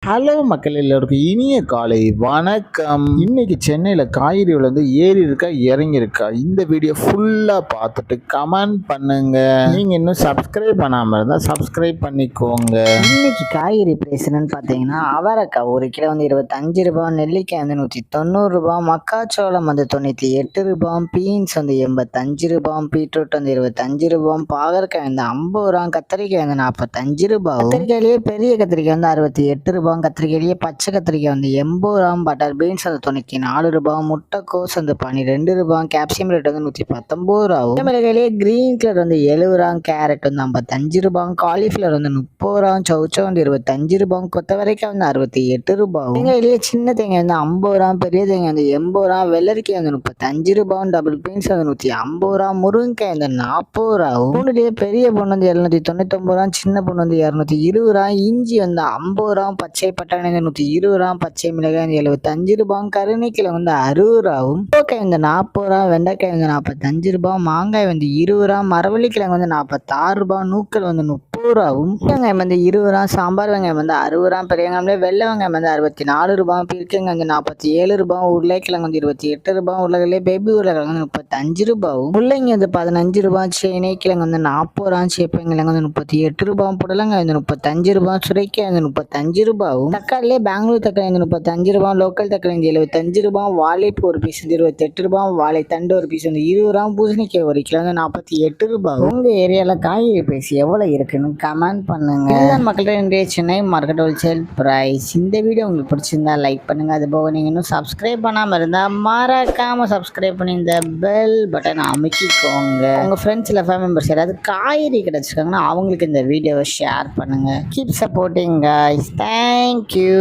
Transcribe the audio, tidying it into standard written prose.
Hello மக்கள் எல்லோருக்கும் இனிய காலை வணக்கம். இன்னைக்கு சென்னையில் காய்கறி விலை ஏறி இருக்கா இறங்கி இருக்கா, இந்த வீடியோ ஃபுல்லாக பார்த்துட்டு கமெண்ட் பண்ணுங்க. நீங்கள் இன்னும் சப்ஸ்கிரைப் பண்ணாமல் இருந்தால் சப்ஸ்கிரைப் பண்ணிக்கோங்க. இன்னைக்கு காய்கறி பிரைஸ் என்னன்னு பார்த்தீங்கன்னா, அவரைக்காய் ஒரு கிலோ 25 ரூபாய், நெல்லிக்காய் 190 ரூபாய், மக்காச்சோளம் 98 ரூபாய், பீன்ஸ் 85 ரூபாய், பீட்ரூட் 25 ரூபாய், பாகற்காய் 50 ரூபாய், கத்திரிக்காய் 45 ரூபாய், கத்திரிக்காயிலேயே பெரிய கத்திரிக்காய் 68 ரூபாய், கத்திரிக்காயிலேயே பச்சை கத்திரிக்காய் 80 ரூபாய், பட்டர் பீன்ஸ் 94 ரூபாய், முட்டைக்கோஸ் 12 ரூபாய், கேப்சியம் ரேட் 119 ரூபாய், மிளகாயிலேயே கிரீன் கலர் 70 ரூபாய், கேரட் 55 ரூபாய், காலிஃபிளவர் 30 ரூபாய், சௌச்சோ 25 ரூபாய், கொத்தவரைக்காய் 68 ரூபாய், தேங்காயிலேயே சின்ன தேங்காய் 50 ரூபாய், பெரிய தேங்காய் 80 ரூபாய், வெள்ளரிக்காய் 35 ரூபாய், டபுள் பீன்ஸ் 150 ரூபாய், முருங்கைக்காய் 40 ரூபாய், பூண்டுலேயே பெரிய பொண்ணு 799 ரூபாய், சின்ன பொண்ணு 220 ரூபாய், இஞ்சி 50 ரூபாய், பச்சை பட்டாணி 120 ரூபாய், பச்சை மிளகாய் 75 ரூபாய், கருணைக்கிழங்கு 60 ரூபாயும், கோக்காய் 40 ரூபாய், வெண்டைக்காய் 45 ரூபாய், மாங்காய் 20 ரூபாய், மரவள்ளிக்கிழங்கு 46 ரூபாய், நூக்கல் 30 ரூபாயும், வெங்காயம் 20 ரூபாய், சாம்பார் வெங்காயம் 60 ரூபாய், பெரிய வெங்காயம் வெள்ளை வெங்காயம் 64 ரூபாய், பீர்க்கங்காய் 47 ரூபாய், உருளைக்கிழங்கு 28 ரூபாய், உருளைக்கிழங்கு பேபி உருளைக்கிழங்கு 35 ரூபாய், முள்ளங்கி 15 ரூபாய், சேனைக்கிழங்கு 40 ரூபாய், சேப்பங்கிழங்கு 38 ரூபாய், புடலங்காய் 35 ரூபாய், சுரைக்காய் 35 ரூபாய், தக்காளிலே பெங்களூர் தக்காளி 35 ரூபாய், லோக்கல் தக்காளி 75 ரூபாய், வாழைப்பூ ஒரு பீஸ் 28 ரூபாய், வாழைத்தண்டு ஒரு பீஸ் 20 ரூபாய், பூசணிக்காய் ஒரு கிலோ 48 ரூபாய். உங்க ஏரியால காய்கறி பிரைஸ் எவ்வளவு இருக்குன்னு கமெண்ட் பண்ணுங்க. இதுதான் மக்கள்கிட்ட இன்றைய சென்னை மார்க்கெட் ஹோல்சேல் பிரைஸ். இந்த வீடியோ உங்களுக்கு பிடிச்சிருந்தா லைக் பண்ணுங்க. அது போக நீங்க இன்னும் சப்ஸ்கிரைப் பண்ணாம இருந்தா மறக்காம சப்ஸ்கிரைப் பண்ணி இந்த பெல் பட்டன் அமைக்கிக்கோங்க. உங்க ஃப்ரெண்ட்ஸ் இல்லை ஃபேமிலி மெம்பர்ஸ் யாராவது காய்கறி கிடைச்சிருக்காங்கன்னா அவங்களுக்கு இந்த வீடியோவை ஷேர் பண்ணுங்க. Keep supporting guys. Thank you.